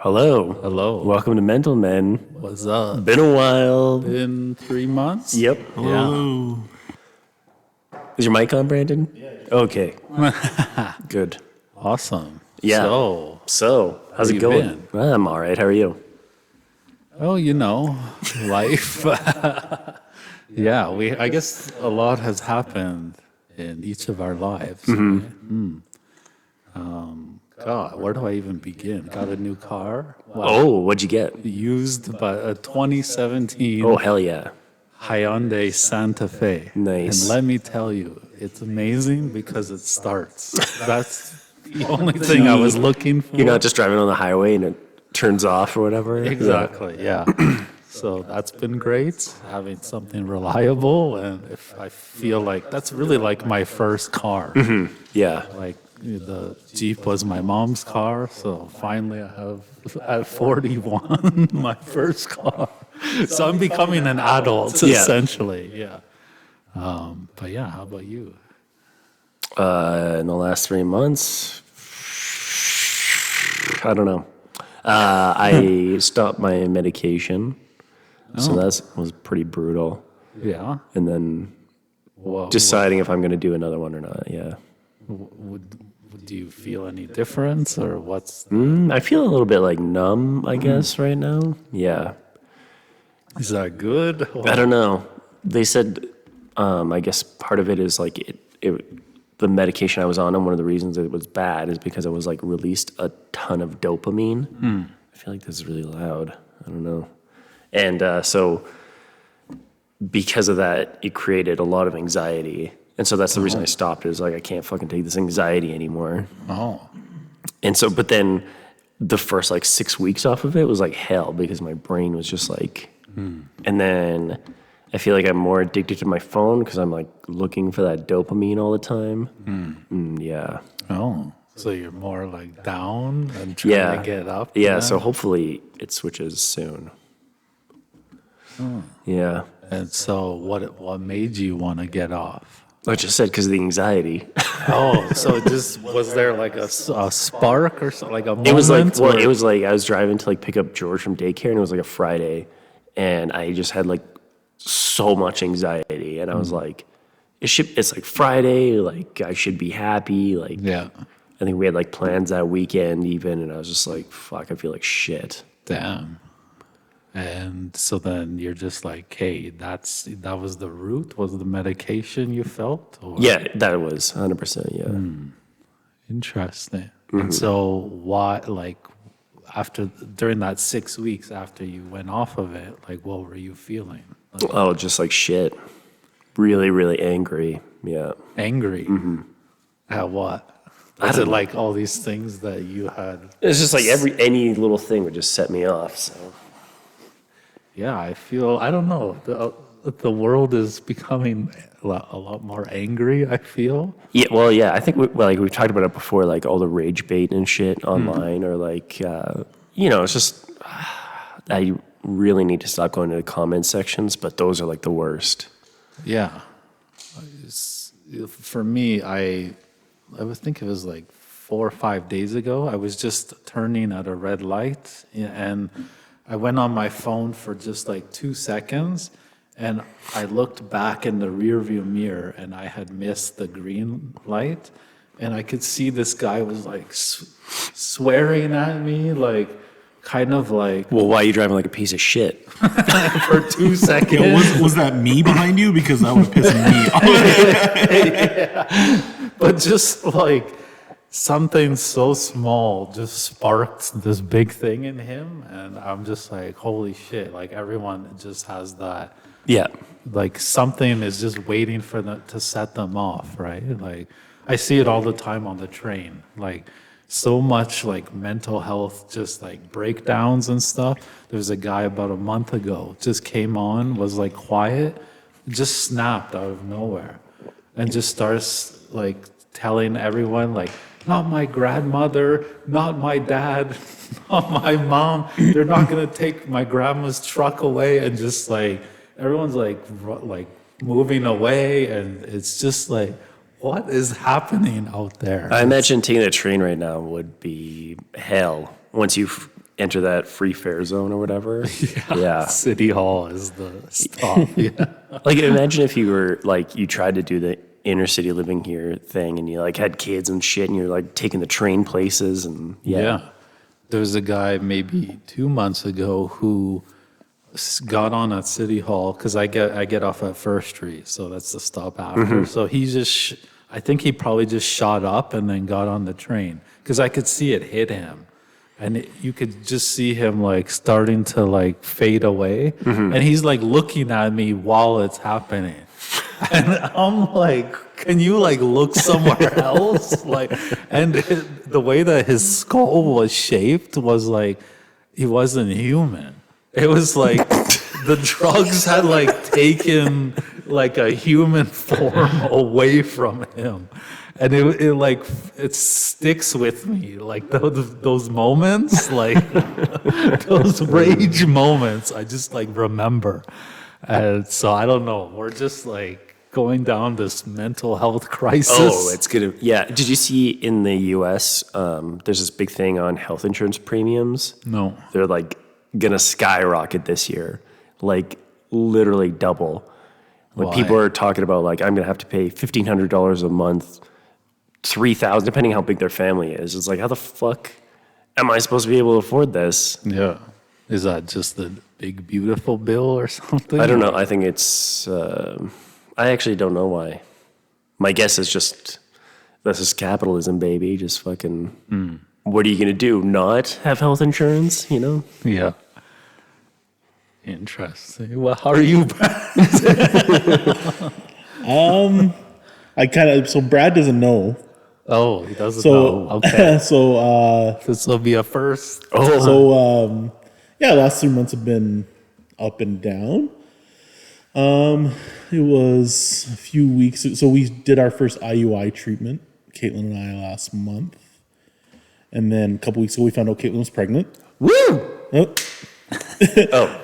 Hello. Hello. Welcome to Mental Men. What's up? Been a while. Been 3 months? Yep. Yeah. Is your mic on, Brandon? Yeah. Okay. Good. Awesome. Yeah. So, how's it you going? been? I'm all right. How are you? Oh, life. Yeah, I guess a lot has happened in each of our lives. Mm-hmm. God, where do I even begin? Got a new car. Wow. Oh, what'd you get? Used by a 2017 Oh, hell yeah. Hyundai Santa Fe. Nice. And let me tell you, it's amazing because it starts. That's the only thing I was looking for. You're not just driving on the highway and it turns off or whatever? Exactly, yeah. So that's been great, having something reliable. And if I feel like that's really like my first car. Yeah. Like the Jeep was my mom's car. So finally I have, at 41, my first car. So I'm becoming an adult, Yeah. essentially. Yeah. But yeah, how about you? In the last 3 months, I don't know. I stopped my medication. So that was pretty brutal. Yeah. And then Well, deciding if I'm going to do another one or not, yeah. do you feel any difference or what's? I feel a little bit like numb, I guess, right now. Yeah. Is that good? I don't know. They said, I guess part of it is like the medication I was on, and one of the reasons it was bad is because it was like released a ton of dopamine. I feel like this is really loud. I don't know. And so because of that, it created a lot of anxiety. And so that's the reason I stopped, is like I can't fucking take this anxiety anymore. Oh. And so, but then the first like 6 weeks off of it was like hell, because my brain was just like, and then I feel like I'm more addicted to my phone because I'm like looking for that dopamine all the time. Yeah. Oh. So you're more like down and trying to get up? Yeah. So hopefully it switches soon. Yeah. And so what made you want to get off? I just said because of the anxiety. Oh, so it just was there like a spark or something, like a moment? It was like, well, it was like I was driving to like pick up George from daycare, and it was like a Friday, and I just had like so much anxiety, and I was like, it's like Friday, like I should be happy, like Yeah. I think we had like plans that weekend even, and I was just like, fuck, I feel like shit. Damn. And so then you're just like, hey, that was the root? Was the medication you felt? Or? Yeah, that was 100%. Yeah. Interesting. And so why, like, during that 6 weeks after you went off of it, like, what were you feeling? Like, Oh, just like shit. Really, really angry. Yeah. angry? At what? Was it like all these things that you had? It's just like any little thing would just set me off. So Yeah, I don't know. The world is becoming a lot more angry, I feel. yeah, well, yeah. I think we've talked about it before, like all the rage bait and shit online, or like it's just I really need to stop going to the comment sections, but those are like the worst. Yeah. For me, I would think it was like 4 or 5 days ago. I was just turning at a red light, and I went on my phone for just like 2 seconds, and I looked back in the rearview mirror, and I had missed the green light, and I could see this guy was like swearing at me, like kind of like Well, why are you driving like a piece of shit? for 2 seconds. Yo, was that me behind you? Because that would piss me off. But just like something so small just sparked this big thing in him, and I'm just like, holy shit, like everyone just has that, Yeah. like something is just waiting for them to set them off, right? Like I see it all the time on the train, like so much like mental health, just like breakdowns and stuff. There's a guy about a month ago just came on, was like quiet, just snapped out of nowhere, and just starts like telling everyone like, not my grandmother, not my dad, not my mom, they're not gonna take my grandma's truck away, and just like everyone's like moving away, and it's just like, what is happening out there? I imagine taking a train right now would be hell once you enter that free fare zone or whatever. Yeah. City Hall is the stop. Yeah. Like imagine if you were like you tried to do the inner city living here thing and you like had kids and shit and you're like taking the train places and Yeah. There was a guy maybe 2 months ago who got on at City Hall because I get off at First Street, so that's the stop after. So he just, I think he probably just shot up and then got on the train because I could see it hit him. And you could just see him like starting to like fade away. And he's like looking at me while it's happening. And I'm like, can you like look somewhere else? Like, and the way that his skull was shaped was like, he wasn't human. It was like the drugs had like taken like a human form away from him. And it like, it sticks with me. Like those moments, like those rage moments, I just like remember. And so I don't know. We're just like going down this mental health crisis. Oh, it's gonna. Yeah. Did you see in the U.S. There's this big thing on health insurance premiums? No. They're like gonna skyrocket this year, like literally double. Like Why? people are talking about like I'm gonna have to pay $1,500 a month, $3,000 depending how big their family is. It's like how the fuck am I supposed to be able to afford this? Yeah. Is that just the big beautiful bill or something? I don't know. I think it's. I actually don't know why. My guess is just this is capitalism, baby. Just fucking. What are you gonna do? Not have health insurance? You know? Yeah. Interesting. Well, how are you? I kind of, so Brad doesn't know. Oh, he doesn't So, know. Okay. so, This will be a first. yeah, last 3 months have been up and down. It was a few weeks. So we did our first IUI treatment, Caitlin and I, last month. And then a couple weeks ago, we found out Caitlin was pregnant. Woo! Oh. Oh,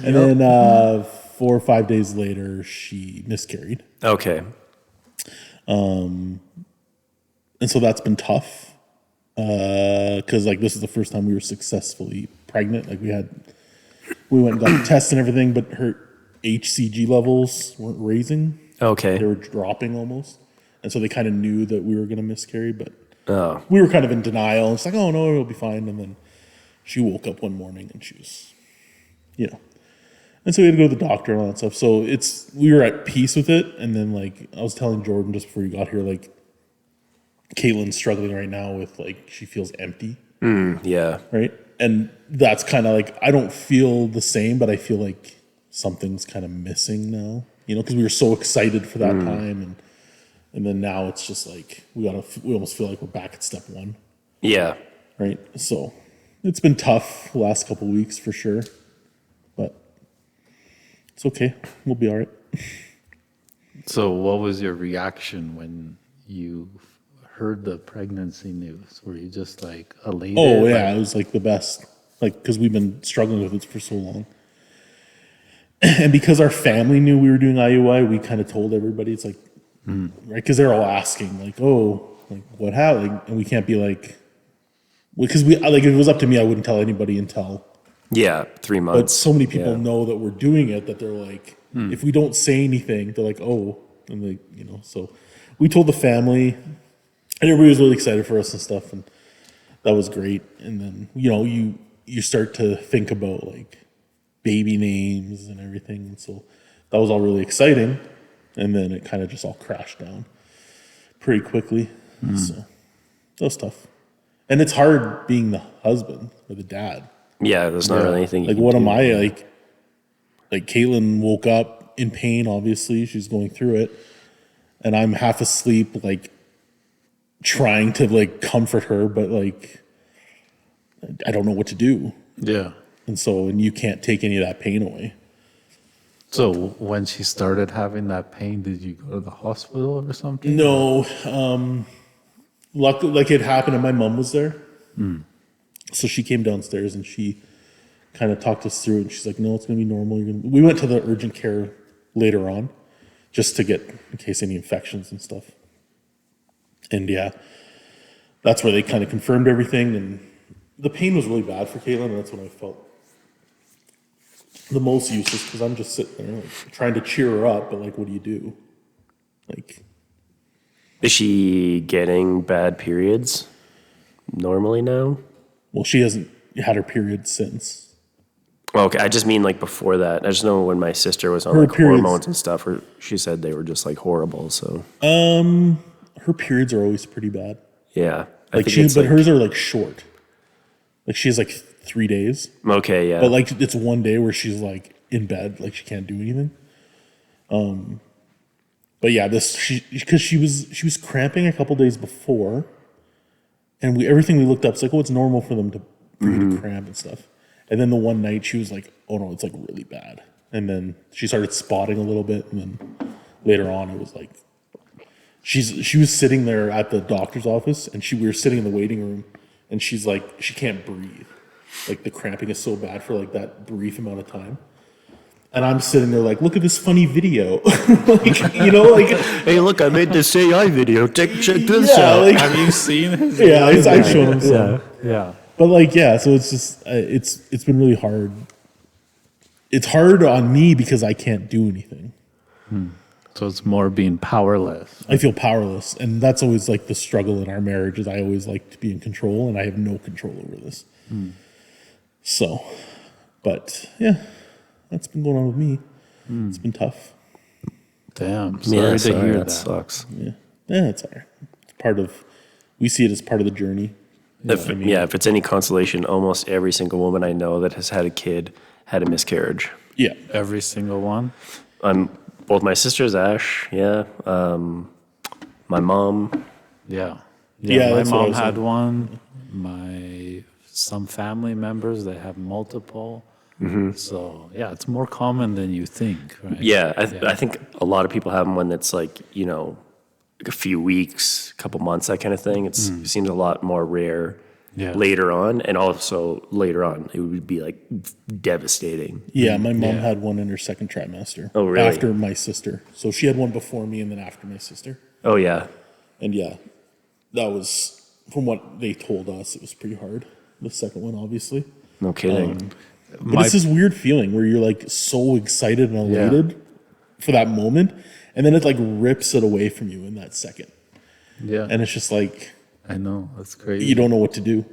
And then 4 or 5 days later, she miscarried. okay. And so that's been tough. Because like this is the first time we were successfully pregnant. Like we went and got tests and everything, but her HCG levels weren't raising. Okay. They were dropping almost. And so they kind of knew that we were going to miscarry, but Oh. we were kind of in denial. It's like, oh no, it'll be fine. And then she woke up one morning and she was, and so we had to go to the doctor and all that stuff. So we were at peace with it. And then like I was telling Jordan just before you got here, like Caitlin's struggling right now with like, she feels empty. Yeah. Right. And that's kind of like, I don't feel the same, but I feel like something's kind of missing now, because we were so excited for that time. And then now it's just like, we almost feel like we're back at step one. Yeah. Right. So it's been tough the last couple of weeks for sure, but it's okay. We'll be all right. So, what was your reaction when you heard the pregnancy news? Were you just like elated? Oh yeah. It was like the best, like, cause we've been struggling with it for so long. And because our family knew we were doing IUI, we kind of told everybody. It's like, right? Because they're all asking, like, "Oh, like what happened?" And we can't be like, because if it was up to me, I wouldn't tell anybody until. Yeah. 3 But months. so many people Yeah. know that we're doing it that they're like, if we don't say anything, they're like, "Oh," and they, So we told the family, and everybody was really excited for us and stuff, and that was great. And then you start to think about like baby names and everything. And so that was all really exciting. And then it kind of just all crashed down pretty quickly. So that was tough. And it's hard being the husband or the dad. Yeah. There's not really anything. Like, what am I like? Like, Caitlin woke up in pain, obviously. She's going through it. And I'm half asleep, like, trying to, like, comfort her, but, like, I don't know what to do. Yeah. And you can't take any of that pain away. So, when she started having that pain, did you go to the hospital or something? No, luckily, like it happened, and my mom was there, so she came downstairs and she kind of talked us through it. And she's like, "No, it's gonna be normal." We went to the urgent care later on, just to get in case any infections and stuff. And yeah, that's where they kind of confirmed everything, and the pain was really bad for Caitlin, and that's when I felt the most useless because I'm just sitting there like, trying to cheer her up, but like, what do you do? Like, Is she getting bad periods normally now? well, she hasn't had her period since. Okay, I just mean like before that. I just know when my sister was on Her like periods- hormones and stuff, she said they were just like horrible. So Her periods are always pretty bad. yeah, I Like think it's but hers are like short. Like she has like 3 days, okay. Yeah, but like it's one day where she's like in bed, like she can't do anything. But yeah, because she was cramping a couple days before, and everything we looked up, it's like, oh, it's normal for them for you to cramp and stuff. And then the one night she was like, oh no, it's like really bad. And then she started spotting a little bit, and then later on it was like she was sitting there at the doctor's office, and we were sitting in the waiting room, and she's like, she can't breathe. Like the cramping is so bad for like that brief amount of time. And I'm sitting there like, look at this funny video. Like, you know, like, hey, look, I made this AI video. Check this yeah, out. like, Have you seen his? yeah, I've shown him some. Yeah. But like, yeah, so it's just, it's been really hard. It's hard on me because I can't do anything. So it's more being powerless. I feel powerless. And that's always like the struggle in our marriage is I always like to be in control and I have no control over this. So, but yeah, that's been going on with me. It's been tough. Damn. Yeah, Sorry to hear that that. sucks. Yeah, it's all right. It's part of, we see it as part of the journey. If it's any consolation, almost every single woman I know that has had a kid had a miscarriage. Yeah. Every single one. Both my sisters, Ash, yeah. My mom. Yeah. Yeah, my that's what I mom was had saying. one. Some family members, they have multiple. So yeah, it's more common than you think, right? Yeah, I think a lot of people have them when it's like, you know, like a few weeks, a couple months, that kind of thing. It seems a lot more rare later on. And also later on, it would be like devastating. Yeah, my mom had one in her second trimester. Oh, really? After my sister. So she had one before me and then after my sister. Oh, yeah. And yeah, that was, from what they told us, it was pretty hard. The second one, obviously. No kidding. But it's this weird feeling where you're like so excited and elated for that moment. And then it like rips it away from you in that second. Yeah. And it's just like, I know, that's crazy. you don't know what to do.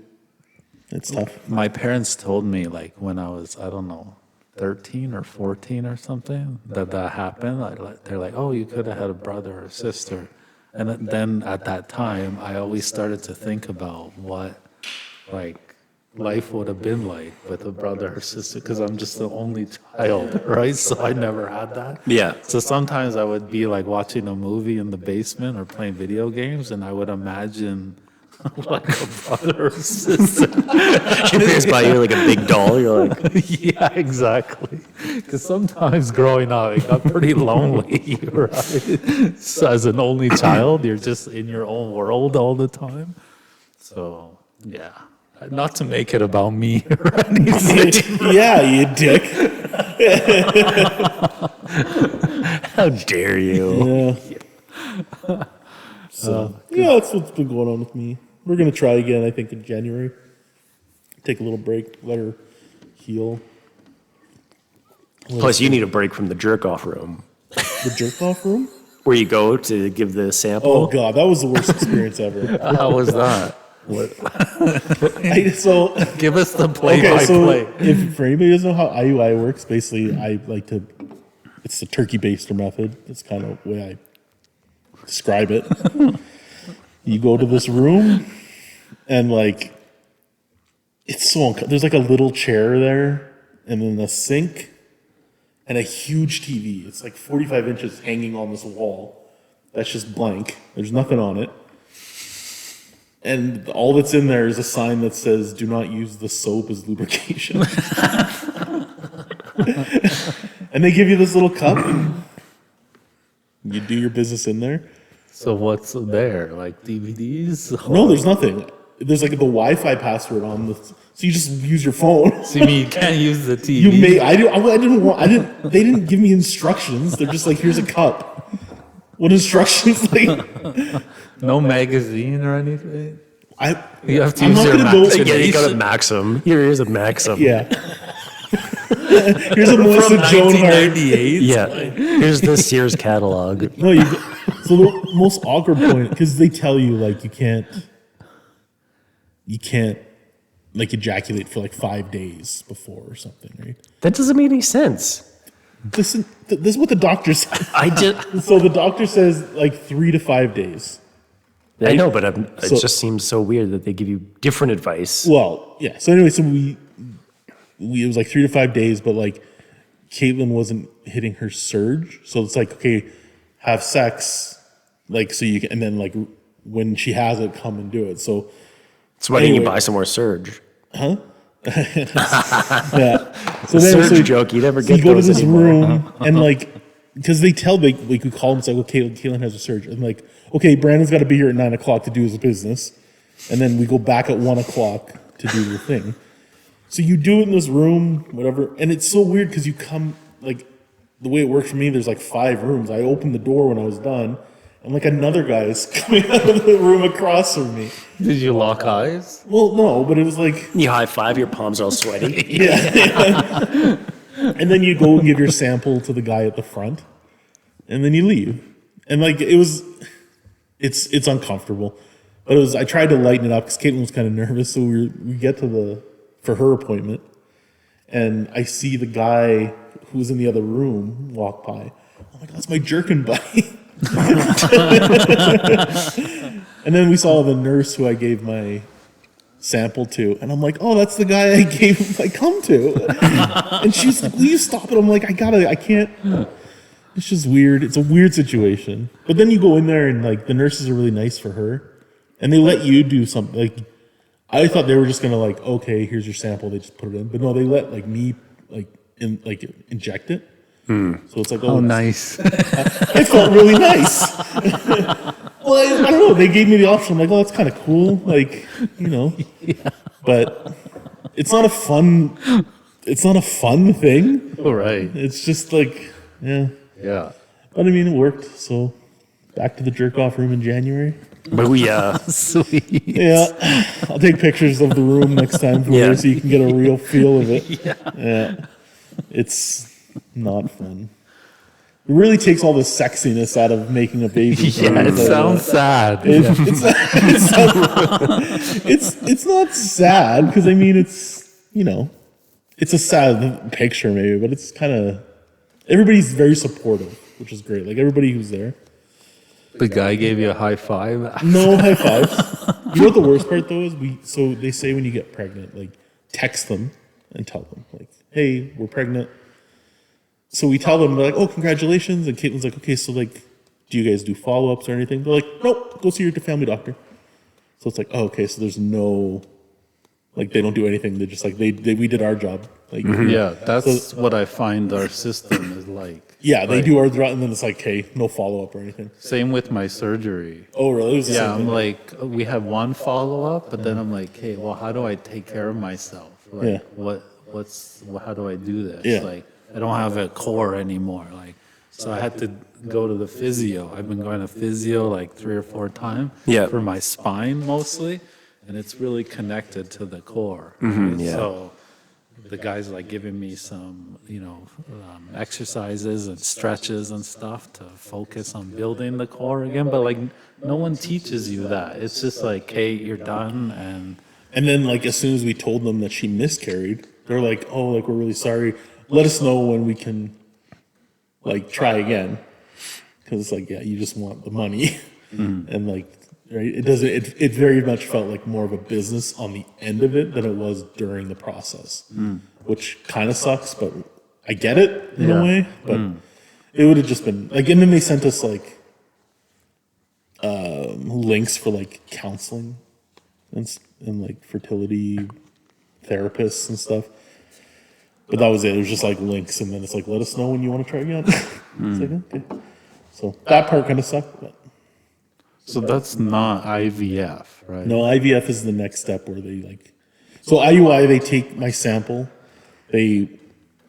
It's tough. My parents told me, like, when I was, I don't know, 13 or 14 or something, that happened. They're like, oh, you could have had a brother or sister. And then at that time, I always started to think about what, like, life would have been like with a brother or sister, because I'm just the only child, right? So I never had that. Yeah. So sometimes I would be like watching a movie in the basement or playing video games, and I would imagine like a brother or sister. Your parents buy you like a big doll. You're like, Yeah, exactly. Because sometimes growing up, it got pretty lonely, right? So as an only child, you're just in your own world all the time. So, yeah. Not to make it about me or anything. Yeah, you dick. how dare you? Yeah. So, yeah, that's what's been going on with me. We're going to try again, I think, in January. Take a little break, let her heal. Plus, you need a break from the jerk-off room The jerk off room? where you go to give the sample. Oh, God, that was the worst experience ever. How was that? So, Give us the okay, so play-by-play. if for anybody who doesn't know how IUI works, basically, I like to, it's the turkey baster method. That's kind of the way I describe it. You go to this room, and like, it's so there's like a little chair there, and then a sink, and a huge TV. It's like 45 inches hanging on this wall. That's just blank. There's nothing on it. And all that's in there is a sign that says, do not use the soap as lubrication. And they give you this little cup, and you do your business in there. So what's there? Like DVDs? No, there's nothing. There's like the Wi-Fi password on the, so you just use your phone. So you mean you can't use the TV? You may, they didn't give me instructions. They're just like, here's a cup. What instructions? Like, No magazine or anything? You have to I'm use not your gonna go. max. Yeah, you got a Maxim. Here is a Maxim. Yeah. Here's a Melissa Joan Hart. Yeah. Here's the Sears catalog. No, so the most awkward point, because they tell you like you can't like ejaculate for like 5 days before or something, right? That doesn't make any sense. This is what the doctor says. I just, So the doctor says like 3 to 5 days. I know, but So- it just seems so weird that they give you different advice. Well, yeah. So anyway, so we it was like 3 to 5 days, but like Caitlin wasn't hitting her surge, so it's like, okay, have sex, like, so you can, and then like when she has it, come and do it. So So why didn't you anyway. buy some more Surge? yeah. So then Surge joke, you never so you get go to those this anymore. room and like, because they tell like we call them, it's like, okay, Caitlin has a surge, and like, okay, Brandon's got to be here at 9 o'clock to do his business, and then we go back at 1 o'clock to do the thing. So you do it in this room, whatever, and it's so weird because you come, like, the way it works for me, there's like 5 rooms. I opened the door when I was done, and like another guy is coming out of the room across from me. Did you lock eyes? Well, no, but it was like, You high five, your palms are all sweaty. yeah. And then you go and give your sample to the guy at the front, and then you leave. And like it's uncomfortable, but I tried to lighten it up because Caitlin was kind of nervous. So we get to for her appointment, and I see the guy who was in the other room walk by. Oh my god, that's my jerkin buddy. And then we saw the nurse who I gave my sample to, and I'm like, oh, that's the guy I gave my cum to. And she's like, will you stop it? I'm like, I can't. It's just weird. It's a weird situation. But then you go in there and like the nurses are really nice for her, and they let you do something. Like I thought they were just gonna like, okay, here's your sample. They just put it in, but no, they let like me inject it. So it's like, Oh, nice. it felt really nice. Well, I don't know. They gave me the option. I'm like, oh, that's kind of cool. Like, you know, but it's not a fun thing. All right. It's just like, yeah. Yeah. But I mean, it worked. So back to the jerk off room in January. Booyah. Sweet. Yeah. I'll take pictures of the room next time for Yeah. you so you can get a real feel of it. Yeah. It's not fun. It really takes all the sexiness out of making a baby. Yeah, it sounds sad. It's not sad because I mean it's a sad picture maybe, but it's kind of everybody's very supportive, which is great. Like everybody who's there. The guy gave you a high five. No high fives. You know what the worst part though is so they say when you get pregnant, like text them and tell them like, hey, we're pregnant. So we tell them, they're like, oh, congratulations. And Caitlin's like, okay, so like, do you guys do follow-ups or anything? They're like, nope, go see your family doctor. So it's like, oh, okay, so there's no, like, they don't do anything. They're just like, we did our job. Like, Yeah, that's what I find our system is like. yeah, they do our job, and then it's like, hey, no follow-up or anything. Same with my surgery. Oh, really? It was the Yeah, same I'm thing. like, we have one follow up, but then I'm like, hey, well, how do I take care of myself? Like, Yeah. how do I do this? Yeah. Like, I don't have a core anymore. Like, so I had to go to the physio. I've been going to physio like 3 or 4 times Yeah. for my spine mostly, and it's really connected to the core. yeah. So the guy's like giving me some, exercises and stretches and stuff to focus on building the core again. But like, no one teaches you that. It's just like, hey, you're done, And then, like, as soon as we told them that she miscarried, they're like, oh, like, we're really sorry. Let us know when we can, like, try again. Because it's like, yeah, you just want the money. And, like, right? It very much felt like more of a business on the end of it than it was during the process, which kind of sucks, but I get it in a way. But it would have just been, like, and then they sent us, like, links for, like, counseling and like fertility therapists and stuff. But that was it. It was just like links, and then it's like, let us know when you want to try again. It's like, okay. So that part kind of sucked. But so that's not IVF, right? no, IVF is the next step where they like. So IUI, they take my sample, they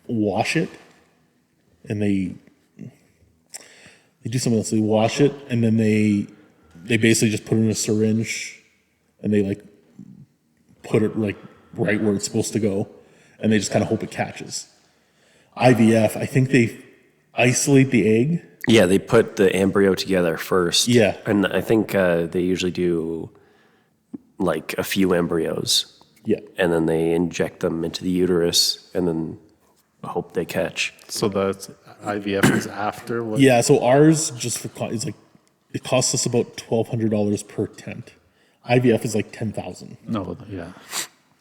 wash it, and they do something else. They wash it, and then they basically just put it in a syringe and they like put it like right where it's supposed to go, and they just kind of hope it catches. IVF, I think they isolate the egg. Yeah, they put the embryo together first. Yeah. And I think they usually do like a few embryos. Yeah. And then they inject them into the uterus and then hope they catch. So that's IVF is after what? Yeah, so ours just for is like it costs us about $1,200 per tent. IVF is like 10,000. No, yeah.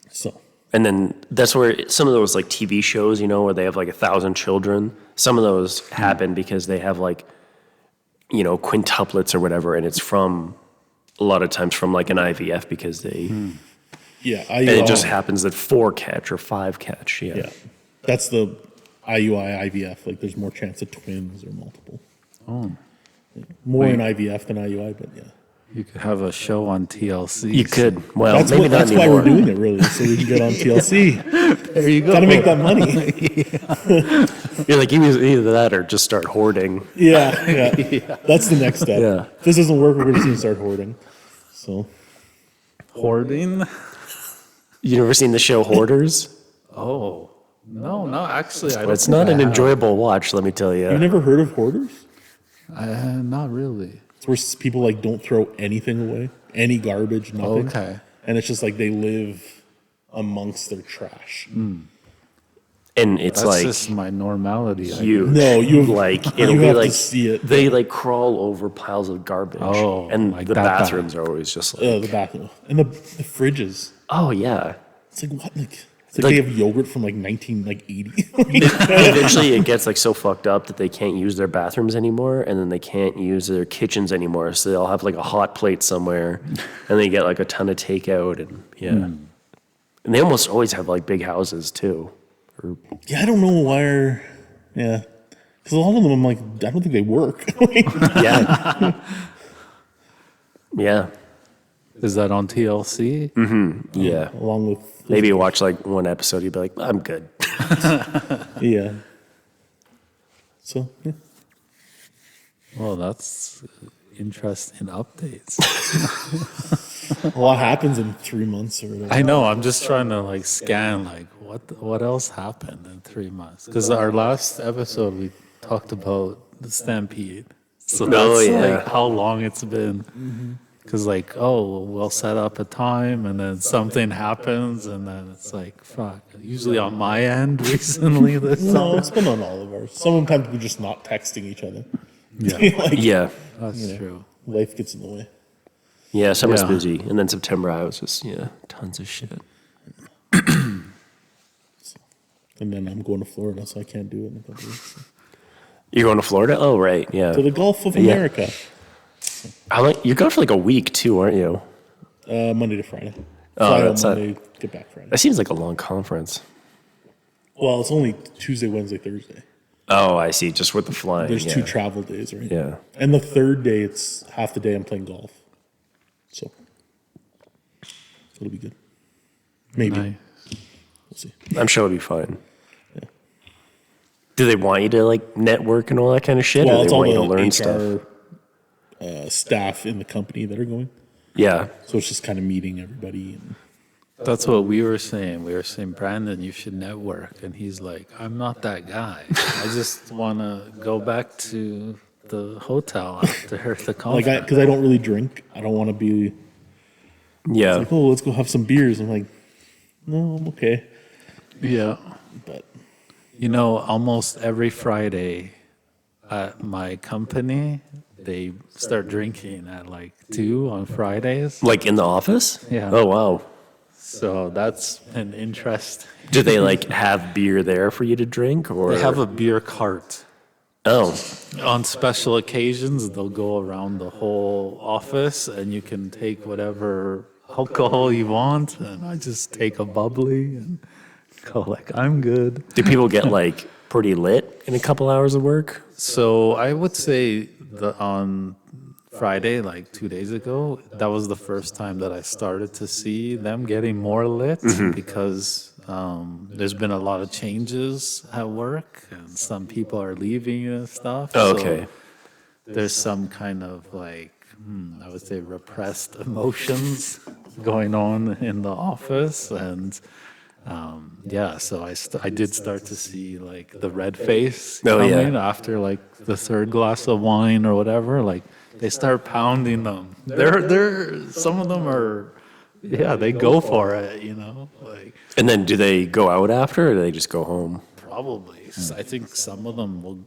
So And then that's where some of those like TV shows, where they have like 1,000 children, some of those happen because they have like, quintuplets or whatever. And it's from a lot of times from like an IVF because they, yeah, and it just happens that 4 catch or 5 catch. Yeah. yeah, that's the IUI IVF. Like there's more chance of twins or multiple. Oh, More in IVF than IUI, but yeah. you could have a show on TLC. You could. Well, That's, maybe not that's why anymore. we're doing it, really, so we can get on TLC. There you go. Got to make that money. You're like, either that or just start hoarding. Yeah. That's the next step. Yeah. If this doesn't work, we're going to start hoarding. So Hoarding? You never seen the show Hoarders? Oh, no, actually, I don't It's think not I an have. enjoyable watch, let me tell you. you've never heard of hoarders? Not really. It's where people like don't throw anything away, any garbage, nothing. Okay. And it's just like they live amongst their trash. And it's That's like just my normality. huge. No, you like you it'll be have like to see it. they like crawl over piles of garbage. Oh, and like the that bathrooms are always just like, The bathroom and the fridges. oh yeah. It's like what? Like it's like, Like- they have yogurt from like 1980. Eventually, it gets like so fucked up that they can't use their bathrooms anymore, and then they can't use their kitchens anymore. So they'll have like a hot plate somewhere, and they get like a ton of takeout, and and they almost always have like big houses too. Yeah, I don't know why. Yeah, because a lot of them, I'm like, I don't think they work. Yeah, yeah, Is that on TLC? yeah. Along with Maybe you watch like one episode, you'd be like, I'm good. yeah. So yeah. Well, that's interesting updates. A lot happens in 3 months or whatever. I know. I'm just trying to like scan like what else happened in 3 months? Because our last episode we talked about the stampede. So that's Oh, yeah. like how long it's been. Because like, we'll set up a time and then something happens and then it's like, fuck. Usually on my end recently this No, summer. it's been on all of ours. Sometimes we're just not texting each other. Yeah, Like, Yeah, that's true. life gets in the way. yeah. Summer's Yeah. busy, and then September I was just tons of shit. And then I'm going to Florida, so I can't do it in a couple weeks. You're going to Florida? Oh right, yeah. To the Gulf of Yeah. America, You're gone for like a week too, aren't you? Monday to Friday. Oh, Fly on that's not- Monday, get back Friday. That seems like a long conference. Well, it's only Tuesday, Wednesday, Thursday. Oh, I see. Just with the flying. There's yeah. 2 travel days, right? Yeah. And the third day, it's half the day I'm playing golf. So it'll be good. Maybe. Nice. We'll see. I'm sure it'll be fine. Do they want you to like network and all that kind of shit, Well, or it's they all want the you to learn HR stuff? staff in the company that are going. Yeah. So it's just kind of meeting everybody. And That's what we were saying. We were saying, Brandon, you should network. And he's like, I'm not that guy. I just want to go back to the hotel after the like, conference. because I don't really drink. I don't want to be Yeah. like, oh, let's go have some beers. I'm like, no, I'm okay. Yeah. But You know, almost every Friday at my company, they start drinking at like 2 on Fridays. Like in the office? Yeah. Oh wow. So that's an interest. Do they like have beer there for you to drink, or They have a beer cart. Oh, On special occasions, they'll go around the whole office and you can take whatever alcohol you want. And I just take a bubbly and go like, I'm good. do people get like pretty lit in a couple hours of work? So I would say on Friday, like 2 days ago, that was the first time that I started to see them getting more lit because there's been a lot of changes at work and some people are leaving and stuff. Oh, So okay. there's some kind of like, I would say repressed emotions going on in the office, and yeah, so I did start to see like the red face Oh, yeah. coming after like the third glass of wine or whatever. Like they start pounding them. They're some of them are, yeah, they go for it, like And then do they go out after, or do they just go home? probably. I think some of them will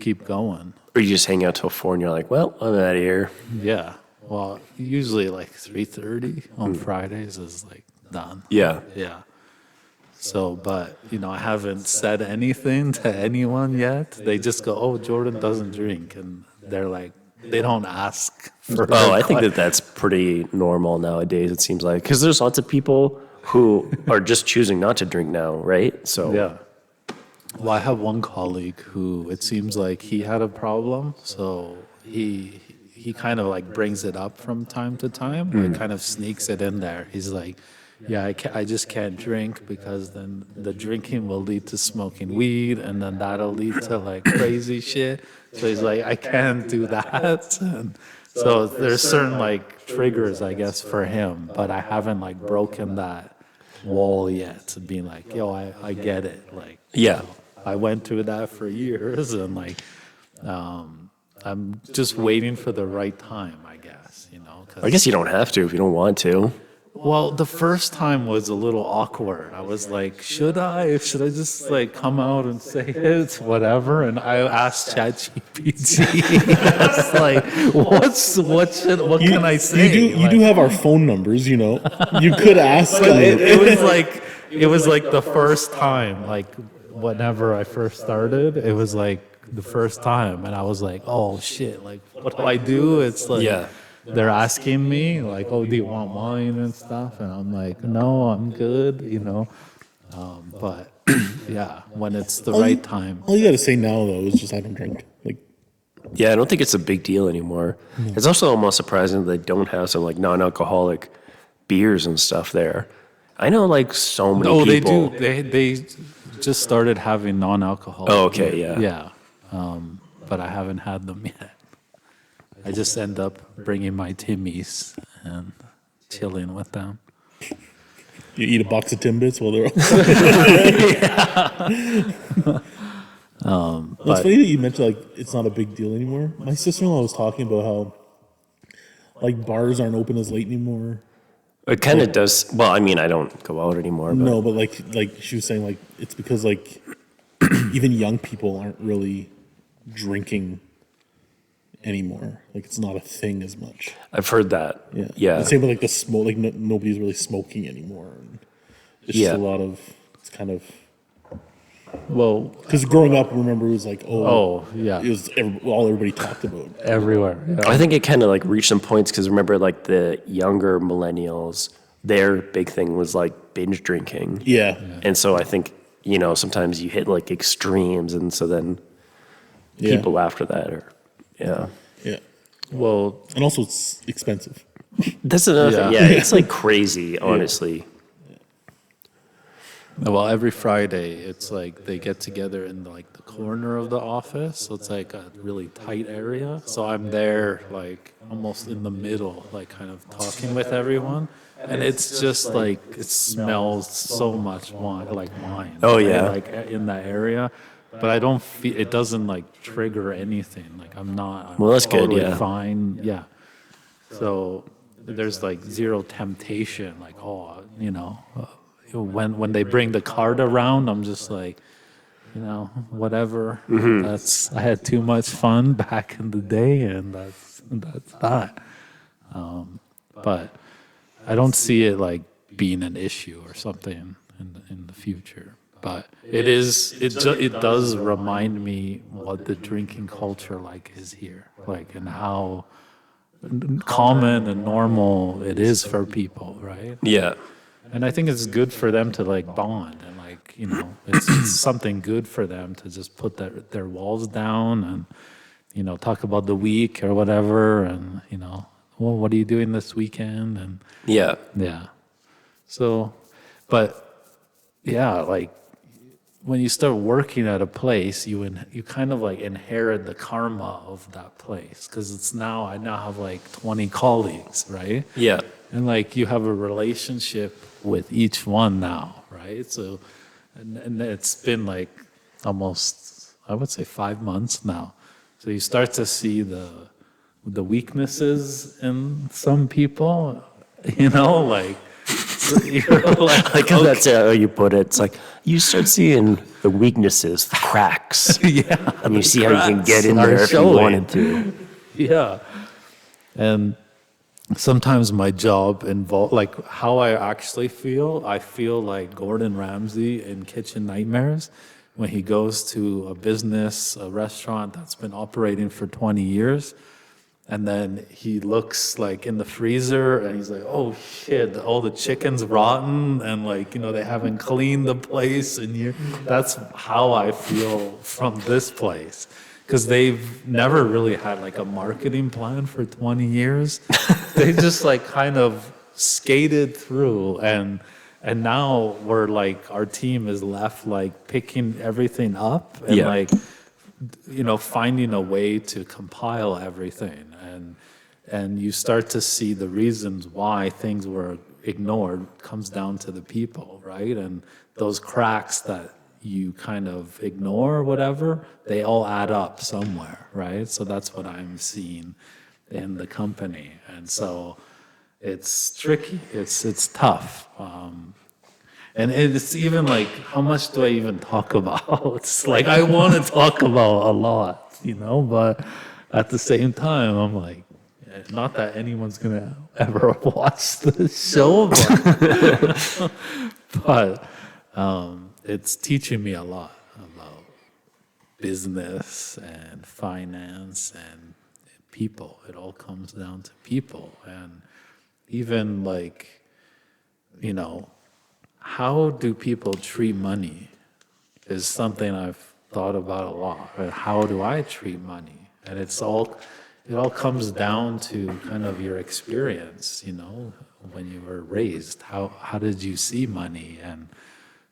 keep going. Or you just hang out till 4 and you're like, well, I'm out of here. Yeah. Well, usually like 3:30 on Fridays is like done. Yeah. Yeah. So, but I haven't said anything to anyone yet. They just go, "Oh, Jordan doesn't drink," and they're like, they don't ask for. Oh, I think that that's pretty normal nowadays, it seems like. Because there's lots of people who are just choosing not to drink now, right? So, Yeah. Well, I have one colleague who it seems like he had a problem, so he kind of like brings it up from time to time, like kind of sneaks it in there. He's like, "Yeah, I just can't drink because then the drinking will lead to smoking weed, and then that'll lead to like crazy shit." So he's like, "I can't do that." And so there's certain like triggers, I guess, for him, but I haven't like broken that wall yet and being like, "Yo, I get it." Like, yeah. I went through that for years, and like, I'm just waiting for the right time, I guess, 'cause- I guess you don't have to if you don't want to. well, the first time was a little awkward. I was like, should I just like come out and say it, whatever? And I asked ChatGPT, I was like, what can I say? You do have our phone numbers, You could ask. It was like the first time, like whenever I first started, it was like the first time, and I was like, oh shit, like what do I do? It's like Yeah. they're asking me like, oh, do you want wine and stuff? And I'm like, no, I'm good, but yeah, when it's the right time. All you got to say now, though, is just I don't drink. Like, Yeah, I don't think it's a big deal anymore. It's also almost surprising that they don't have some like non-alcoholic beers and stuff there. I know like so many Oh, people. they do. They just started having non-alcoholic. Oh, okay, yeah. Yeah, but I haven't had them yet. I just end up bringing my Timmies and chilling with them. you eat a box of Timbits while they're. It's funny that you mentioned like it's not a big deal anymore. My sister-in-law was talking about how like bars aren't open as late anymore. It kind of does. Well, I mean, I don't go out anymore. But No, but like she was saying, like it's because like even young people aren't really drinking anymore. Like it's not a thing as much. I've heard that. Yeah. The same with like the smoke. Like nobody's really smoking anymore. And it's just Yeah. a lot of. It's kind of Well, because growing up, remember it was like yeah, it was all everybody talked about. everywhere. Yeah. I think it kind of like reached some points because remember, like the younger millennials, their big thing was like binge drinking. Yeah. And so I think, sometimes you hit like extremes. And so then Yeah. people after that are, yeah. Yeah. Well, And also it's expensive. That's another thing. Yeah. Yeah, it's like crazy, honestly. Well, every Friday, it's like they get together in like the corner of the office. So it's like a really tight area. So I'm there like almost in the middle, like kind of talking with everyone. And it's just like, it smells so much like wine. Oh, right? yeah. Like in that area. But I don't feel, it doesn't like trigger anything. Like I'm Well, that's good, totally yeah. fine. Yeah. So there's like zero temptation. Like, when they bring the card around, I'm just like, whatever. Mm-hmm. I had too much fun back in the day, and that's that. But I don't see it like being an issue or something in the future. But it does remind me what the drinking culture like is here, like, and how common and normal it is for people, right? Yeah. And I think it's good for them to like bond and like, it's something good for them to just put their walls down and, talk about the week or whatever. And, well, what are you doing this weekend? And Yeah. yeah. So, but yeah, like when you start working at a place, you kind of like inherit the karma of that place. Cause I now have like 20 colleagues, right? Yeah. And like you have a relationship with each one now, right? So, and it's been like almost, I would say 5 months now. So you start to see the weaknesses in some people, like, you're like, Like that's how you put it. It's like you start seeing the weaknesses, the cracks, yeah, and you see how you can cracks get in are there if you showing. wanted to. yeah. And sometimes my job involve like how I actually feel. I feel like Gordon Ramsay in Kitchen Nightmares when he goes to a restaurant that's been operating for 20 years. And then he looks like in the freezer and he's like, oh shit, all the chicken's rotten and like, they haven't cleaned the place in years. That's how I feel from this place. Because they've never really had like a marketing plan for 20 years. They just like kind of skated through and now we're like, our team is left like picking everything up and Yeah. like, finding a way to compile everything. And you start to see the reasons why things were ignored comes down to the people, right? And those cracks that you kind of ignore or whatever, they all add up somewhere, right? So that's what I'm seeing in the company. And so it's tricky, it's tough. And it's even like, how much do I even talk about? It's like, I want to talk about a lot, but at the same time, I'm like, not that anyone's going to ever watch the show, but it's teaching me a lot about business and finance and people. It all comes down to people. And even like, how do people treat money is something I've thought about a lot. Right? How do I treat money? And it all comes down to kind of your experience, when you were raised. How did you see money? And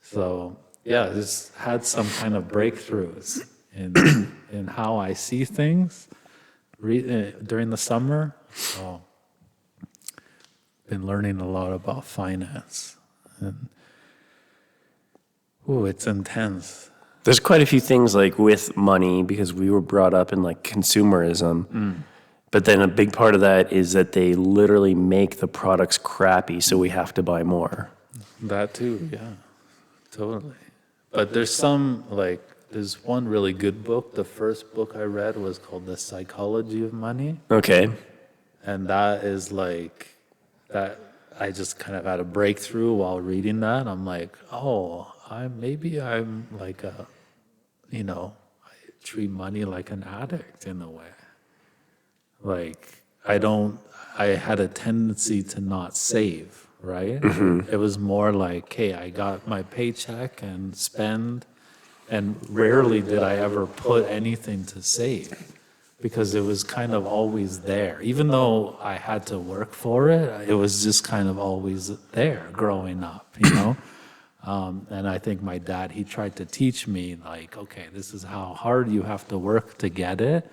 so, yeah, just had some kind of breakthroughs in how I see things during the summer. So, been learning a lot about finance. And it's intense. There's quite a few things like with money because we were brought up in like consumerism. But then a big part of that is that they literally make the products crappy, so we have to buy more. That too, yeah, totally. But there's one really good book. The first book I read was called The Psychology of Money. Okay. And that is like, that I just kind of had a breakthrough while reading that. I'm like, I'm like I treat money like an addict in a way. Like, I had a tendency to not save, right? Mm-hmm. It was more like, hey, I got my paycheck and spend, and rarely did I ever put anything to save because it was kind of always there. Even though I had to work for it, it was just kind of always there growing up, And I think my dad, he tried to teach me like, okay, this is how hard you have to work to get it.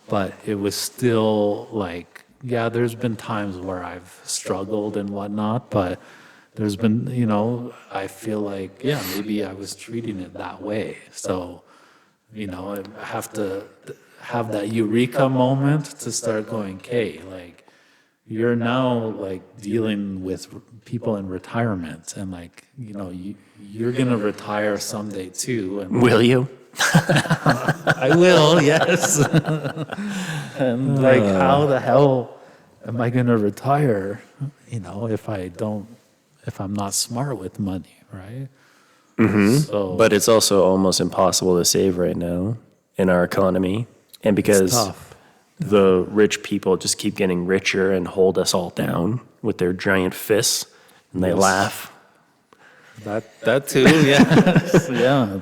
But it was still like, yeah, there's been times where I've struggled and whatnot, but there's been, I feel like, yeah, maybe I was treating it that way. So, I have to have that eureka moment to start going, okay, like, you're now like dealing with people in retirement and like, you're going to retire someday too. And Will you? I will, yes. And like, how the hell am I going to retire, if I'm not smart with money, right? Mm-hmm. So, But it's also almost impossible to save right now in our economy. And because it's tough. the rich people just keep getting richer and hold us all down with their giant fists, and they laugh. That too, yes. Yeah,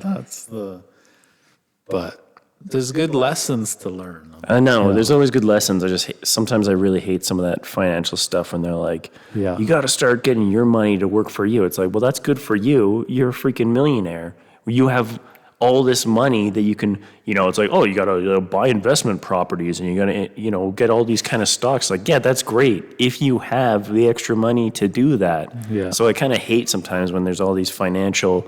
but there's good lessons to learn. I know, there's always good lessons. Sometimes I really hate some of that financial stuff when they're like, you got to start getting your money to work for you. It's like, well, that's good for you. You're a freaking millionaire. You have all this money that you can, it's like, oh, you got to buy investment properties and you're going to, get all these kind of stocks. Like, yeah, that's great if you have the extra money to do that. Yeah. So I kind of hate sometimes when there's all these financial,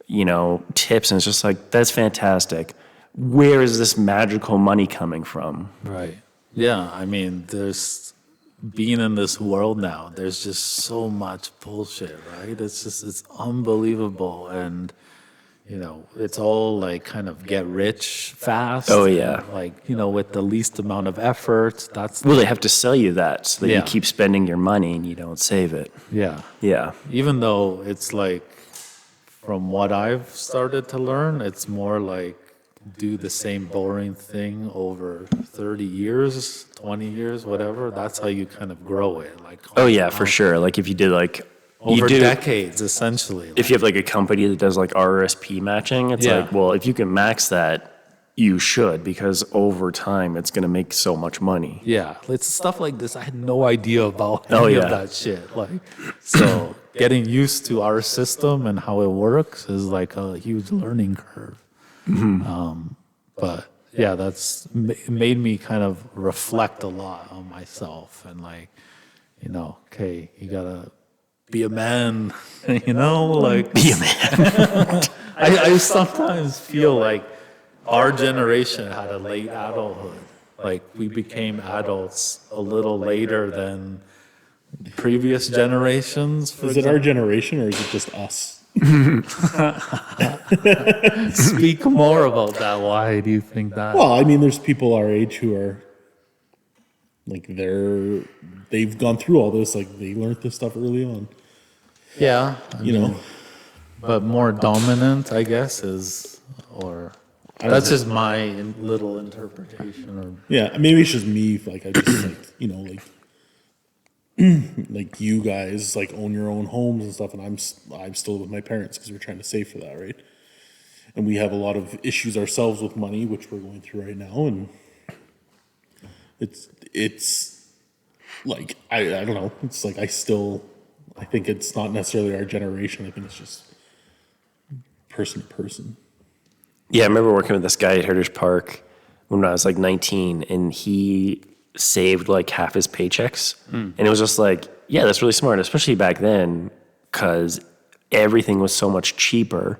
tips, and it's just like, that's fantastic. Where is this magical money coming from? Right. Yeah. I mean, being in this world now, there's just so much bullshit, right? It's unbelievable. And, it's all like kind of get rich fast. Oh, yeah. And, like, with the least amount of effort. Well, they have to sell you that so that Yeah. you keep spending your money and you don't save it. Yeah. Yeah. Even though it's like, from what I've started to learn, it's more like do the same boring thing over 30 years, 20 years, whatever. That's how you kind of grow it. Like, Oh, yeah, for sure. Like if you did over decades, essentially. If you have like a company that does like RRSP matching, it's Yeah. like, well, if you can max that, you should, because over time it's going to make so much money. Yeah, it's stuff like this. I had no idea about Oh, any yeah. of that shit. Like, so getting used to our system and how it works is like a huge learning curve. But yeah, that's made me kind of reflect a lot on myself and like, okay, you gotta be a man, like Be a man. I sometimes feel like our generation had a late adulthood. Like we became adults a little later than previous generations. For Is it our generation or is it just us? Speak more about that. Why do you think that? Well, I mean, there's people our age who are like they've gone through all this. Like they learned this stuff early on. Yeah, You but more dominant, I guess, or that's just my little interpretation. Or yeah, maybe it's just me. Like I just like like you guys like own your own homes and stuff, and I'm still with my parents because we're trying to save for that, right? And we have a lot of issues ourselves with money, which we're going through right now, and it's like I don't know. It's like I think it's not necessarily our generation. I think it's just person to person. Yeah, I remember working with this guy at Heritage Park when I was like 19, and he saved like half his paychecks. And it was just like, yeah, that's really smart, especially back then, because everything was so much cheaper.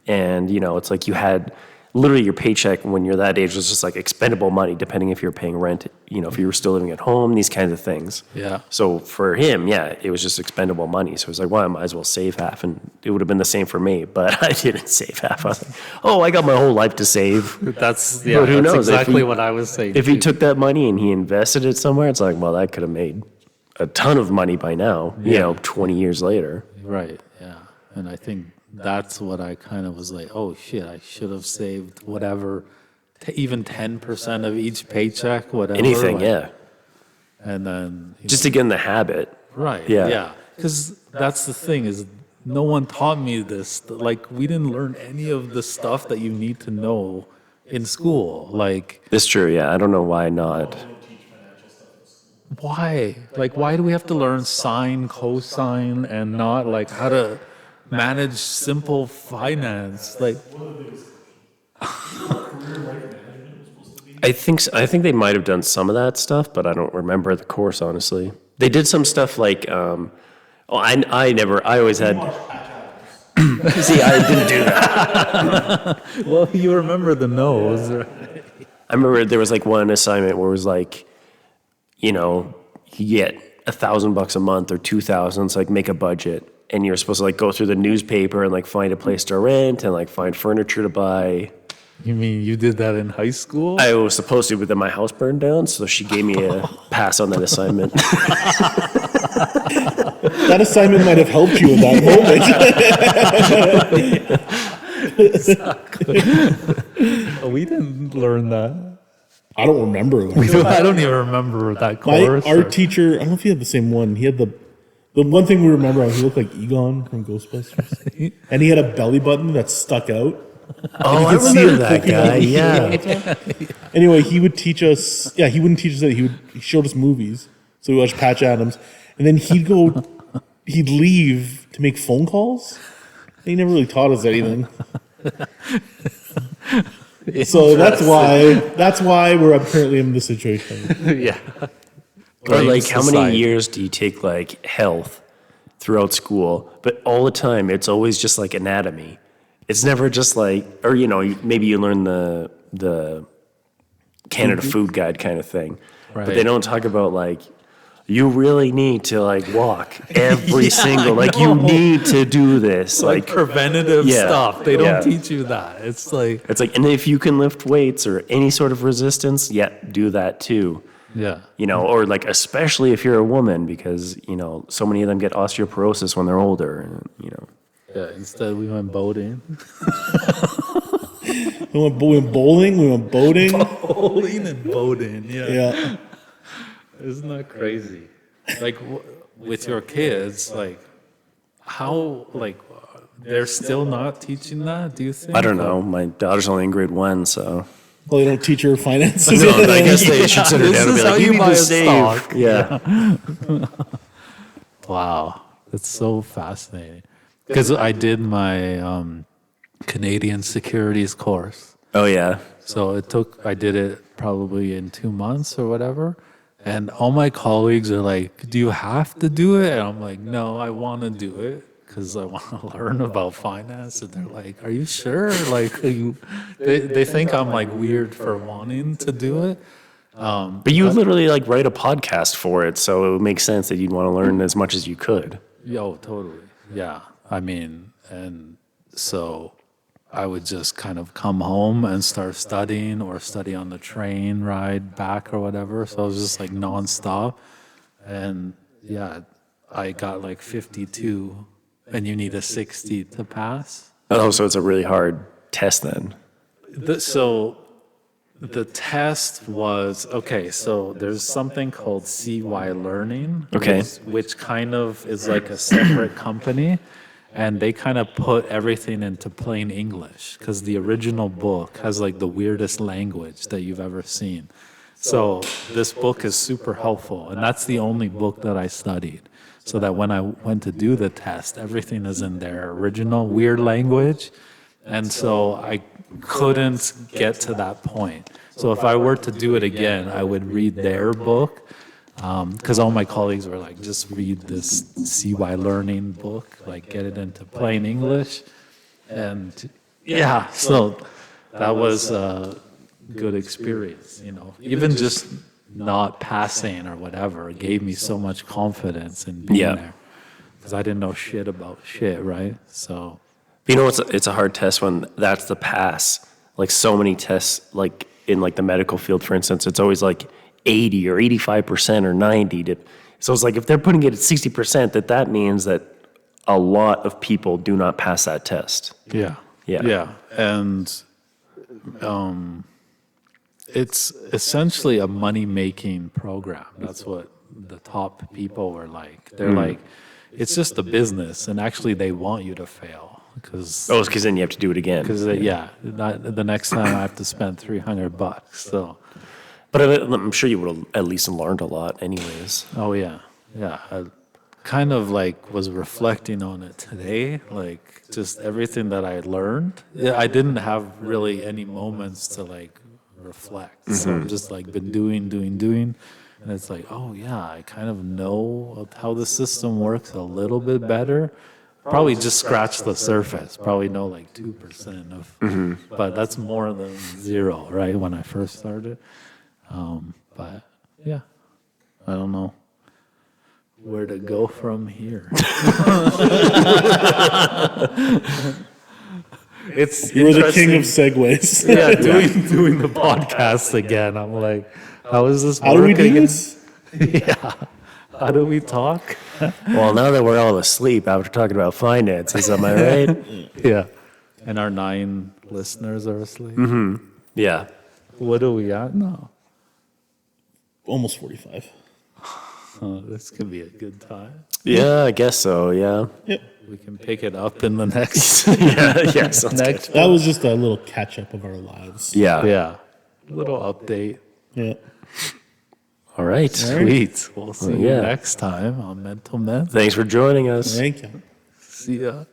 And, it's like you had literally your paycheck when you're that age was just like expendable money, depending if you're paying rent, if you were still living at home, these kinds of things. Yeah. So for him, yeah, it was just expendable money. So it was like, well, I might as well save half. And it would have been the same for me, but I didn't save half. I was like, oh, I got my whole life to save. that's But who knows? exactly what I was saying. If he took that money and he invested it somewhere, it's like, well, that could have made a ton of money by now, 20 years later. Right, yeah. And I think that's what I kind of was like, oh shit, I should have saved whatever, even 10% of each paycheck, whatever. Anything, like, yeah. And then, Just to get in the habit. right, yeah. yeah. Because that's the thing is, no one taught me this. Like, we didn't learn any of the stuff that you need to know in school. Like, It's true, yeah. I don't know why not. why? Like, why do we have to learn sine, cosine, and not like how to manage simple finance? Like, I think they might have done some of that stuff, but I don't remember the course, honestly. They did some stuff like, I always had. See, I didn't do that. well, you remember the nose, right? I remember there was like one assignment where it was like, you get $1,000 a month or 2,000. It's like make a budget, and you're supposed to like go through the newspaper and like find a place to rent and like find furniture to buy. You mean you did that in high school? I was supposed to, but then my house burned down, so she gave me a pass on that assignment. That assignment might have helped you in that moment. We didn't learn that. I don't remember. I don't even remember that course. Our teacher, I don't know if he had the same one. He had the one thing we remember, he looked like Egon from Ghostbusters. And he had a belly button that stuck out. Oh, I could see remember it that clicking guy. on the Yeah. Anyway, he would teach us. Yeah, he wouldn't teach us that. He showed us movies. So we watched Patch Adams, and then he'd leave to make phone calls. He never really taught us anything. So that's why we're apparently in this situation. Yeah. Or like, how many Society. years do you take like health throughout school? But all the time, it's always just like anatomy. It's never just like, or maybe you learn the Canada Food Guide kind of thing, but they Right. don't talk about like you really need to like walk every single like you need to do this Like preventative Yeah. stuff. They don't Yeah. teach you that. It's like, It's like, and if you can lift weights or any sort of resistance, yeah, do that too. yeah. Or like, especially if you're a woman, because, so many of them get osteoporosis when they're older, and. Yeah, instead we went boating. We went bowling. We went boating. Bowling and boating, yeah. Yeah. Isn't that crazy? Like with your kids, like how, like they're still not teaching that, do you think? I don't know. My daughter's only in grade 1, so. Well, they don't teach her finances. No, I guess they should sit her This down and is be how like, you you need buy to a save. stock. Yeah. Wow, that's so fascinating. Because I did my Canadian securities course. Oh, yeah. So I did it probably in 2 months or whatever. And all my colleagues are like, do you have to do it? And I'm like, no, I want to do it because I want to learn about finance. And they're like, are you sure? Like, they think I'm like weird for wanting to do it. But you literally like write a podcast for it, so it would make sense that you'd want to learn as much as you could. Yo, totally. Yeah. I mean, and so I would just kind of come home and start studying or study on the train ride back or whatever. So it was just like nonstop. And yeah, I got like 52 and you need a 60 to pass. Oh, so it's a really hard test then. So the test was, okay, so there's something called CY Learning, Okay. which kind of is like a separate company. And they kind of put everything into plain English because the original book has like the weirdest language that you've ever seen. So this book is super helpful. And that's the only book that I studied. So that when I went to do the test, everything is in their original weird language. And so I couldn't get to that point. So if I were to do it again, I would read their book. Because all my colleagues were like, just read this CY Learning book, like get it into plain English. And yeah, so that was a good experience, Even just not passing or whatever gave me so much confidence in being Yeah. there. Because I didn't know shit about shit, right? So, It's a hard test when that's the pass. Like so many tests, like in like the medical field, for instance, it's always like 80 or 85% or 90. So it's like if they're putting it at 60%, that means that a lot of people do not pass that test. yeah. Yeah. Yeah. And it's essentially a money-making program. That's what the top people were like. They're like, it's just a business, and actually they want you to fail because Oh, it's because then you have to do it again. the next time I have to spend $300. So, But I'm sure you would have at least learned a lot anyways. oh yeah, I kind of like was reflecting on it today, like just everything that I learned. Yeah, I didn't have really any moments to like reflect. So I've just like been doing, and it's like, oh yeah, I kind of know how the system works a little bit better. Probably just scratch the surface. Probably know like 2% of, but that's more than zero, right? When I first started. But yeah, I don't know where to go from here. It's You're the king of interesting. segues. Yeah, doing the podcast again. I'm like, how is this How do we working? do this? Yeah. How do we talk? Well, now that we're all asleep after talking about finances, am I right? Yeah. And our 9 listeners are asleep. Yeah. What are we at now? Almost 45. Oh, this could be a good time. Yeah, I guess so. Yeah. Yep. We can pick it up in the next Yeah. Sounds good. next. That was just a little catch up of our lives. Yeah. Yeah. Little update. Yeah. All right. Sweet. We'll see you yeah. next time on Mental Men. Thanks for joining us. Thank you. See ya.